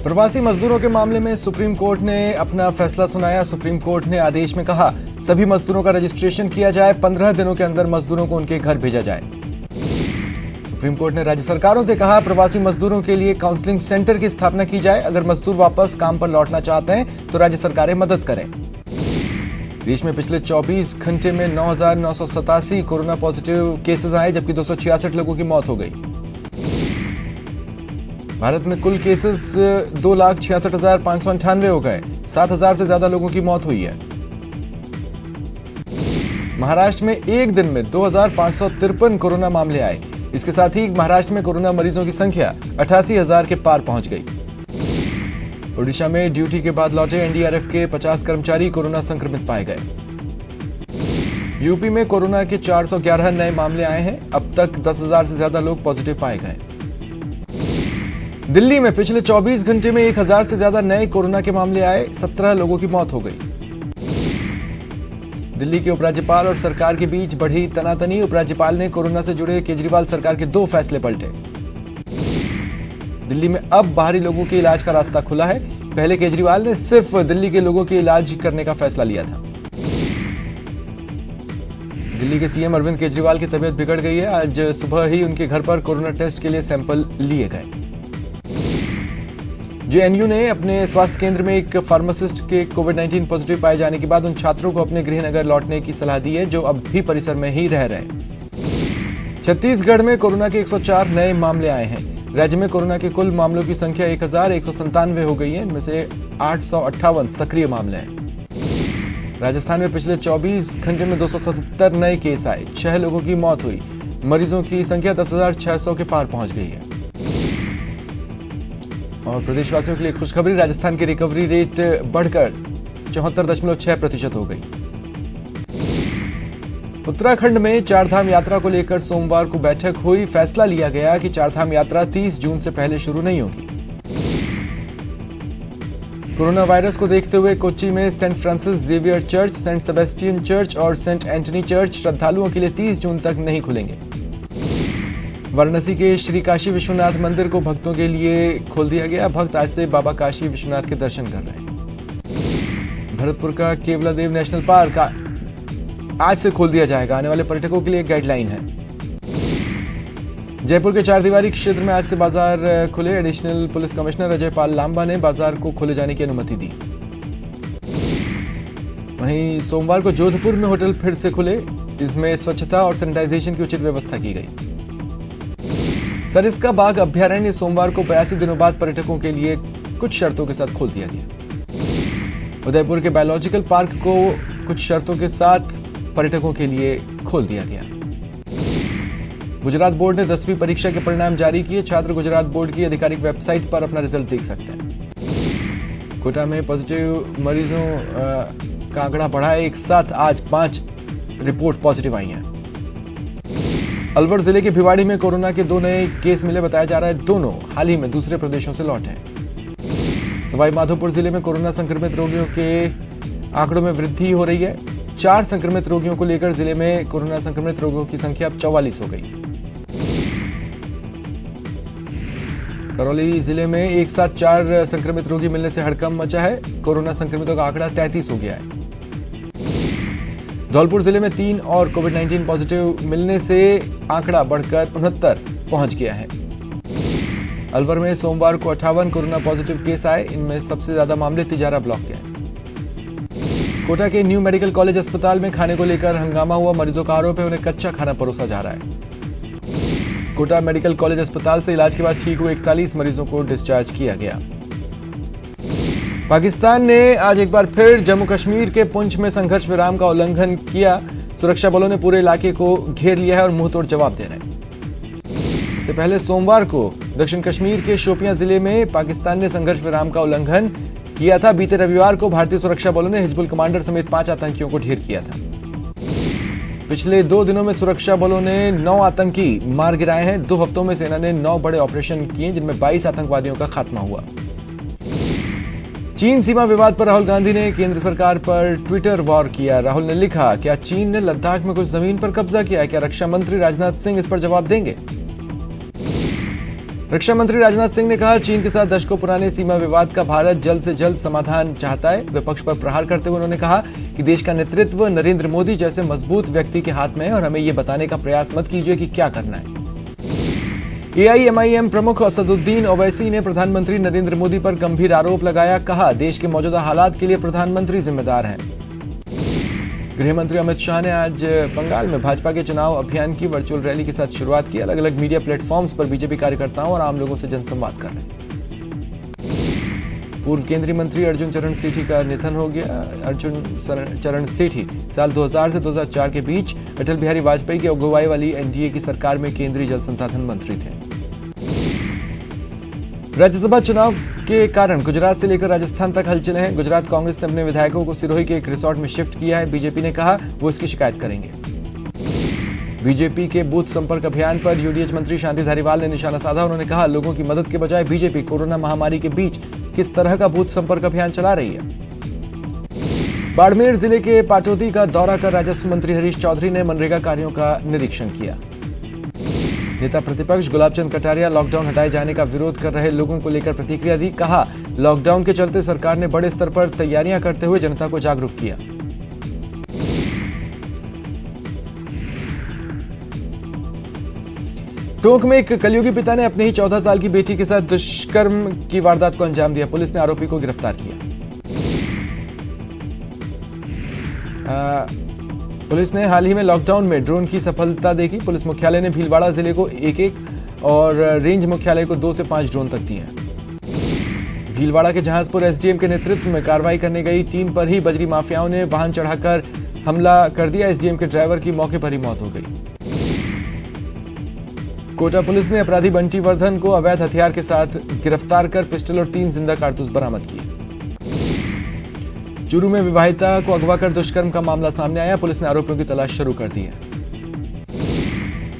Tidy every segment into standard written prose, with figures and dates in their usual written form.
प्रवासी मजदूरों के मामले में सुप्रीम कोर्ट ने अपना फैसला सुनाया। सुप्रीम कोर्ट ने आदेश में कहा, सभी मजदूरों का रजिस्ट्रेशन किया जाए, 15 दिनों के अंदर मजदूरों को उनके घर भेजा जाए। सुप्रीम कोर्ट ने राज्य सरकारों से कहा, प्रवासी मजदूरों के लिए काउंसलिंग सेंटर की स्थापना की जाए। अगर मजदूर वापस काम पर लौटना चाहते हैं तो राज्य सरकारें मदद करें। देश में पिछले 24 घंटे में 9,987 कोरोना पॉजिटिव केसेस आए, जबकि 266 लोगों की मौत हो गई। भारत में कुल केसेस 2,66,598 हो गए, 7,000 से ज्यादा लोगों की मौत हुई है। महाराष्ट्र में एक दिन में 2,553 कोरोना मामले आए। इसके साथ ही महाराष्ट्र में कोरोना मरीजों की संख्या 88,000 के पार पहुंच गई। ओडिशा में ड्यूटी के बाद लौटे एनडीआरएफ के 50 कर्मचारी कोरोना संक्रमित पाए गए। यूपी में कोरोना के 411 नए मामले आए हैं। अब तक 10,000 से ज्यादा लोग पॉजिटिव पाए गए। दिल्ली में पिछले 24 घंटे में 1,000 से ज्यादा नए कोरोना के मामले आए, 17 लोगों की मौत हो गई। दिल्ली के उपराज्यपाल और सरकार के बीच बढ़ी तनातनी। उपराज्यपाल ने कोरोना से जुड़े केजरीवाल सरकार के 2 फैसले पलटे। दिल्ली में अब बाहरी लोगों के इलाज का रास्ता खुला है। पहले केजरीवाल ने सिर्फ दिल्ली के लोगों के इलाज करने का फैसला लिया था। दिल्ली के सीएम अरविंद केजरीवाल की तबीयत बिगड़ गई है। आज सुबह ही उनके घर पर कोरोना टेस्ट के लिए सैंपल लिए गए। जेएनयू ने अपने स्वास्थ्य केंद्र में एक फार्मासिस्ट के कोविड-19 पॉजिटिव पाए जाने के बाद उन छात्रों को अपने गृहनगर लौटने की सलाह दी है जो अब भी परिसर में ही रह रहे हैं। छत्तीसगढ़ में कोरोना के 104 नए मामले आए हैं। राज्य में कोरोना के कुल मामलों की संख्या 1,197 हो गई है। इनमें से 858 सक्रिय मामले हैं। राजस्थान में पिछले 24 घंटे में 277 नए केस आए, 6 लोगों की मौत हुई। मरीजों की संख्या 10,600 के पार पहुंच गई है। और प्रदेशवासियों के लिए खुशखबरी, राजस्थान की रिकवरी रेट बढ़कर 74.6% हो गई। उत्तराखंड में चारधाम यात्रा को लेकर सोमवार को बैठक हुई। फैसला लिया गया कि चारधाम यात्रा 30 जून से पहले शुरू नहीं होगी। कोरोना वायरस को देखते हुए कोच्चि में Saint Francis Xavier church, Saint Sebastian church और सेंट एंटनी चर्च श्रद्धालुओं के लिए 30 जून तक नहीं खुलेंगे। वाराणसी के श्री काशी विश्वनाथ मंदिर को भक्तों के लिए खोल दिया गया। भक्त आज से बाबा काशी विश्वनाथ के दर्शन कर रहे हैं। भरतपुर का केवलादेव नेशनल पार्क आज से खोल दिया जाएगा। आने वाले पर्यटकों के लिए गाइडलाइन है। जयपुर के चारदीवारी क्षेत्र में आज से बाजार खुले। Additional police commissioner Ajay Pal Lamba ने बाजार को खोले जाने की अनुमति दी। वहीं सोमवार को जोधपुर में होटल फिर से खुले। इसमें स्वच्छता और सैनिटाइजेशन की उचित व्यवस्था की गई। सरिस्का बाघ अभ्यारण्य सोमवार को 82 दिनों बाद पर्यटकों के लिए कुछ शर्तों के साथ खोल दिया गया। उदयपुर के बायोलॉजिकल पार्क को कुछ शर्तों के साथ पर्यटकों के लिए खोल दिया गया। गुजरात बोर्ड ने 10वीं परीक्षा के परिणाम जारी किए। छात्र गुजरात बोर्ड की आधिकारिक वेबसाइट पर अपना रिजल्ट देख सकते हैं। कोटा में पॉजिटिव मरीजों का आंकड़ा बढ़ा है। एक साथ आज 5 रिपोर्ट पॉजिटिव आई हैं। अलवर जिले के भिवाड़ी में कोरोना के 2 नए केस मिले। बताया जा रहा है दोनों हाल ही में दूसरे प्रदेशों से लौटे हैं। सवाई माधोपुर जिले में कोरोना संक्रमित रोगियों के आंकड़ों में वृद्धि हो रही है। 4 संक्रमित रोगियों को लेकर जिले में कोरोना संक्रमित रोगियों की संख्या अब 44 हो गई। करौली जिले में एक साथ 4 संक्रमित रोगी मिलने से हड़कंप मचा है। कोरोना संक्रमितों का आंकड़ा 33 हो गया है। धौलपुर जिले में 3 और कोविड-19 पॉजिटिव मिलने से आंकड़ा बढ़कर 69 पहुंच गया है। अलवर में सोमवार को 58 कोरोना पॉजिटिव केस आए। इनमें सबसे ज्यादा मामले तिजारा ब्लॉक के हैं। कोटा के न्यू मेडिकल कॉलेज अस्पताल में खाने को लेकर हंगामा हुआ। मरीजों का आरोप है उन्हें कच्चा खाना परोसा जा रहा है। कोटा मेडिकल कॉलेज अस्पताल से इलाज के बाद ठीक हुए 41 मरीजों को डिस्चार्ज किया गया। पाकिस्तान ने आज एक बार फिर जम्मू कश्मीर के पुंछ में संघर्ष विराम का उल्लंघन किया। सुरक्षा बलों ने पूरे इलाके को घेर लिया है और मुंहतोड़ जवाब दे रहे हैं। इससे पहले सोमवार को दक्षिण कश्मीर के शोपियां जिले में पाकिस्तान ने संघर्ष विराम का उल्लंघन किया था। बीते रविवार को भारतीय सुरक्षा बलों ने हिजबुल कमांडर समेत 5 आतंकियों को ढेर किया था। पिछले 2 दिनों में सुरक्षा बलों ने 9 आतंकी मार गिराए हैं। 2 हफ्तों में सेना ने 9 बड़े ऑपरेशन किए, जिनमें 22 आतंकवादियों का खात्मा हुआ। चीन सीमा विवाद पर राहुल गांधी ने केंद्र सरकार पर ट्विटर वॉर किया। राहुल ने लिखा, क्या चीन ने लद्दाख में कुछ जमीन पर कब्जा किया है? क्या रक्षा मंत्री राजनाथ सिंह इस पर जवाब देंगे? रक्षा मंत्री राजनाथ सिंह ने कहा, चीन के साथ दशकों पुराने सीमा विवाद का भारत जल्द से जल्द समाधान चाहता है। विपक्ष पर प्रहार करते हुए उन्होंने कहा कि देश का नेतृत्व नरेंद्र मोदी जैसे मजबूत व्यक्ति के हाथ में है और हमें ये बताने का प्रयास मत कीजिए कि क्या करना है। AIMIM प्रमुख असदुद्दीन ओवैसी ने प्रधानमंत्री नरेंद्र मोदी पर गंभीर आरोप लगाया। कहा, देश के मौजूदा हालात के लिए प्रधानमंत्री जिम्मेदार हैं। गृह मंत्री अमित शाह ने आज बंगाल में भाजपा के चुनाव अभियान की वर्चुअल रैली के साथ शुरुआत की। अलग अलग मीडिया प्लेटफॉर्म्स पर बीजेपी कार्यकर्ताओं और आम लोगों से जनसंवाद कर रहे हैं। पूर्व केंद्रीय मंत्री अर्जुन चरण सेठी का निधन हो गया। अर्जुन चरण सेठी साल 2000 से 2004 के बीच अटल बिहारी वाजपेयी की अगुवाई वाली NDA की सरकार में केंद्रीय जल संसाधन मंत्री थे। राज्यसभा चुनाव के कारण गुजरात से लेकर राजस्थान तक हलचलें हैं। गुजरात कांग्रेस ने अपने विधायकों को सिरोही के एक रिसोर्ट में शिफ्ट किया है। बीजेपी ने कहा वो इसकी शिकायत करेंगे। बीजेपी के बूथ संपर्क अभियान पर UDH मंत्री शांति धारीवाल ने निशाना साधा। उन्होंने कहा, लोगों की मदद के बजाय बीजेपी कोरोना महामारी के बीच किस तरह का बूथ संपर्क अभियान चला रही है। बाड़मेर जिले के पाटौदी का दौरा कर राजस्व मंत्री हरीश चौधरी ने मनरेगा कार्यों का निरीक्षण किया। नेता प्रतिपक्ष गुलाबचंद कटारिया लॉकडाउन हटाए जाने का विरोध कर रहे लोगों को लेकर प्रतिक्रिया दी। कहा, लॉकडाउन के चलते सरकार ने बड़े स्तर पर तैयारियां करते हुए जनता को जागरूक किया। टोंक में एक कलयुगी पिता ने अपने ही 14 साल की बेटी के साथ दुष्कर्म की वारदात को अंजाम दिया। पुलिस ने आरोपी को गिरफ्तार किया। पुलिस ने हाल ही में लॉकडाउन में ड्रोन की सफलता देखी। पुलिस मुख्यालय ने भीलवाड़ा जिले को 1-1 और रेंज मुख्यालय को 2 से 5 ड्रोन तक दिए हैं। भीलवाड़ा के जहाजपुर SDM के नेतृत्व में कार्रवाई करने गई टीम पर ही बजरी माफियाओं ने वाहन चढ़ाकर हमला कर दिया। SDM के ड्राइवर की मौके पर ही मौत हो गई। कोटा पुलिस ने अपराधी बंटी वर्धन को अवैध हथियार के साथ गिरफ्तार कर पिस्टल और 3 जिंदा कारतूस बरामद किए। चूरू में विवाहिता को अगवा कर दुष्कर्म का मामला सामने आया। पुलिस ने आरोपियों की तलाश शुरू कर दी है।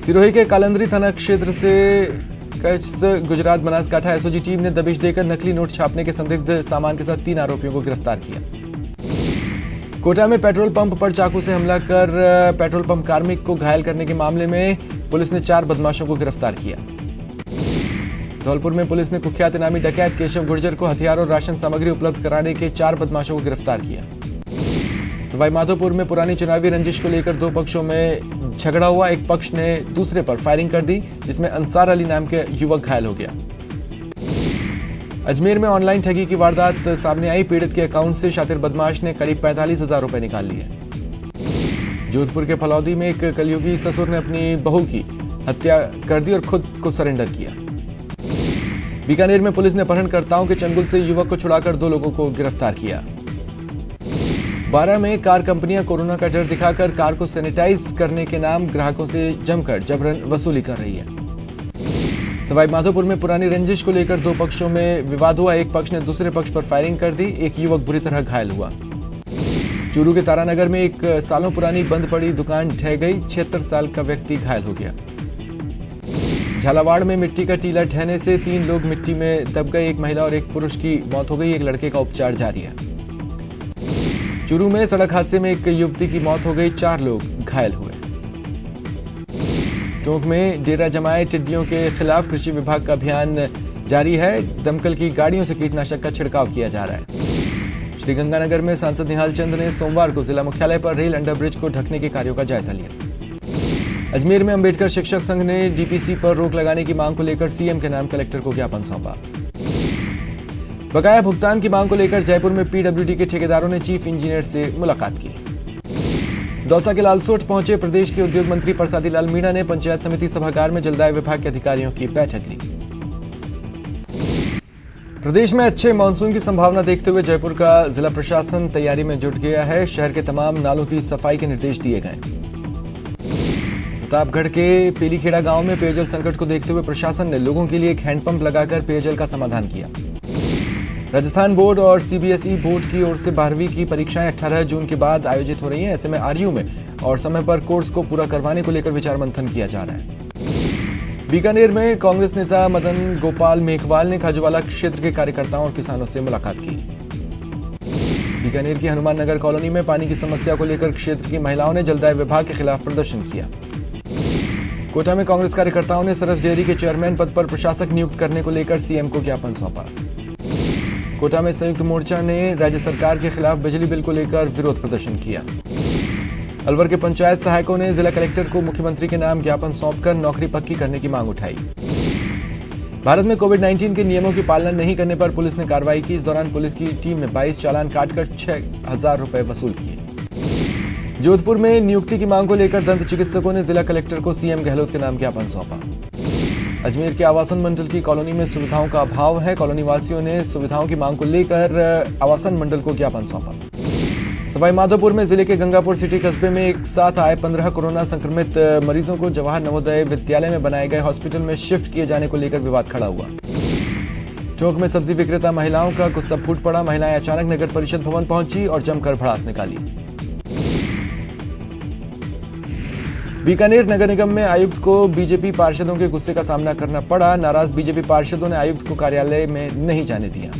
सिरोही के कालंदरी थाना क्षेत्र से कच्छ गुजरात बनासकांठा SOG टीम ने दबिश देकर नकली नोट छापने के संदिग्ध सामान के साथ 3 आरोपियों को गिरफ्तार किया। कोटा में पेट्रोल पंप पर चाकू से हमला कर पेट्रोल पंप कार्मिक को घायल करने के मामले में पुलिस ने 4 बदमाशों को गिरफ्तार किया। धौलपुर में पुलिस ने कुख्यात इनामी डकैत केशव गुर्जर को हथियार और राशन सामग्री उपलब्ध कराने के 4 बदमाशों को गिरफ्तार किया। सवाई माधोपुर में पुरानी चुनावी रंजिश को लेकर 2 पक्षों में झगड़ा हुआ। एक पक्ष ने दूसरे पर फायरिंग कर दी, जिसमें अंसार अली नाम के युवक घायल हो गया। अजमेर में ऑनलाइन ठगी की वारदात सामने आई। पीड़ित के अकाउंट से शातिर बदमाश ने करीब 45,000 रुपए निकाल लिए। जोधपुर के फलौदी में एक कलयुगी ससुर ने अपनी बहू की हत्या कर दी और खुद को सरेंडर किया। बीकानेर में पुलिस ने अपहरणकर्ताओं के चंगुल से युवक को छुड़ाकर 2 लोगों को गिरफ्तार किया। बारा में कार कंपनियां कोरोना का डर दिखाकर कार को सैनिटाइज करने के नाम ग्राहकों से जमकर जबरन वसूली कर रही है। सवाई माधोपुर में पुरानी रंजिश को लेकर 2 पक्षों में विवाद हुआ। एक पक्ष ने दूसरे पक्ष पर फायरिंग कर दी। एक युवक बुरी तरह घायल हुआ। चूरू के तारानगर में एक सालों पुरानी बंद पड़ी दुकान ढह गई। 76 साल का व्यक्ति घायल हो गया। झालावाड़ में मिट्टी का टीला ढहने से 3 लोग मिट्टी में दब गए। एक महिला और एक पुरुष की मौत हो गई। एक लड़के का उपचार जारी है। चूरू में सड़क हादसे में एक युवती की मौत हो गई। 4 लोग घायल हुए। टोंक में डेरा जमाए टिड्डियों के खिलाफ कृषि विभाग का अभियान जारी है। दमकल की गाड़ियों से कीटनाशक का छिड़काव किया जा रहा है। श्रीगंगानगर में सांसद निहाल चंद ने सोमवार को जिला मुख्यालय पर रेल अंडरब्रिज को ढकने के कार्यों का जायजा लिया। अजमेर में अंबेडकर शिक्षक संघ ने DPC पर रोक लगाने की मांग को लेकर CM के नाम कलेक्टर को ज्ञापन सौंपा। बकाया भुगतान की मांग को लेकर जयपुर में PWD के ठेकेदारों ने चीफ इंजीनियर से मुलाकात की। दौसा के लालसोट पहुंचे प्रदेश के उद्योग मंत्री प्रसादी लाल मीणा ने पंचायत समिति सभागार में जलदाय विभाग के अधिकारियों की बैठक ली। प्रदेश में अच्छे मानसून की संभावना देखते हुए जयपुर का जिला प्रशासन तैयारी में जुट गया है। शहर के तमाम नालों की सफाई के निर्देश दिए गए। प्रतापगढ़ के पेलीखेड़ा गांव में पेयजल संकट को देखते हुए प्रशासन ने लोगों के लिए एक हैंडपंप लगाकर पेयजल का समाधान किया। राजस्थान बोर्ड और CBSE बोर्ड की ओर से 12वीं की परीक्षाएं 18 जून के बाद आयोजित हो रही हैं। ऐसे में RU में और समय पर कोर्स को पूरा करवाने को लेकर विचार मंथन किया जा रहा है। बीकानेर में कांग्रेस नेता मदन गोपाल मेघवाल ने खाजूवाला क्षेत्र के कार्यकर्ताओं और किसानों से मुलाकात की। बीकानेर की हनुमान नगर कॉलोनी में पानी की समस्या को लेकर क्षेत्र की महिलाओं ने जलदाय विभाग के खिलाफ प्रदर्शन किया। कोटा में कांग्रेस कार्यकर्ताओं ने सरस डेयरी के चेयरमैन पद पर प्रशासक नियुक्त करने को लेकर सीएम को ज्ञापन सौंपा। कोटा में संयुक्त मोर्चा ने राज्य सरकार के खिलाफ बिजली बिल को लेकर विरोध प्रदर्शन किया। अलवर के पंचायत सहायकों ने जिला कलेक्टर को मुख्यमंत्री के नाम ज्ञापन सौंपकर नौकरी पक्की करने की मांग उठाई। भारत में कोविड-19 के नियमों की पालना नहीं करने पर पुलिस ने कार्रवाई की। इस दौरान पुलिस की टीम ने 22 चालान काटकर 6,000 रुपए वसूल किए। जोधपुर में नियुक्ति की मांग को लेकर दंत चिकित्सकों ने जिला कलेक्टर को सीएम गहलोत के नाम ज्ञापन सौंपा। अजमेर के आवासन मंडल की कॉलोनी में सुविधाओं का अभाव है। कॉलोनी वासियों ने सुविधाओं की मांग को लेकर आवासन मंडल को ज्ञापन सौंपा। सवाई माधोपुर में जिले के गंगापुर सिटी कस्बे में एक साथ आए 15 कोरोना संक्रमित मरीजों को जवाहर नवोदय विद्यालय में बनाए गए हॉस्पिटल में शिफ्ट किए जाने को लेकर विवाद खड़ा हुआ। चौक में सब्जी विक्रेता महिलाओं का गुस्सा फूट पड़ा। महिलाएं अचानक नगर परिषद भवन पहुंची और जमकर भड़ास निकाली। बीकानेर नगर निगम में आयुक्त को बीजेपी पार्षदों के गुस्से का सामना करना पड़ा। नाराज बीजेपी पार्षदों ने आयुक्त को कार्यालय में नहीं जाने दिया।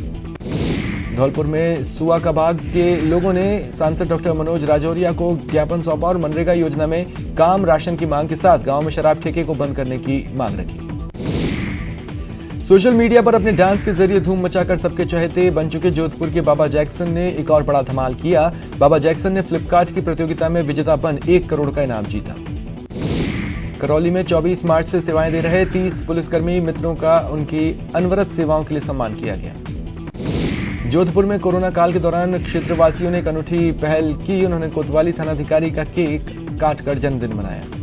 धौलपुर में सुआ का बाग के लोगों ने सांसद डॉक्टर मनोज राजौरिया को ज्ञापन सौंपा और मनरेगा योजना में काम राशन की मांग के साथ गांव में शराब ठेके को बंद करने की मांग रखी। सोशल मीडिया पर अपने डांस के जरिए धूम मचाकर सबके चहेते बन चुके जोधपुर के बाबा जैक्सन ने एक और बड़ा धमाल किया। बाबा जैक्सन ने फ्लिपकार्ट की प्रतियोगिता में विजेता बन 1 करोड़ का इनाम जीता। करौली में 24 मार्च से सेवाएं दे रहे 30 पुलिसकर्मी मित्रों का उनकी अनवरत सेवाओं के लिए सम्मान किया गया। जोधपुर में कोरोना काल के दौरान क्षेत्रवासियों ने एक अनूठी पहल की। उन्होंने कोतवाली थानाधिकारी का केक काटकर जन्मदिन मनाया।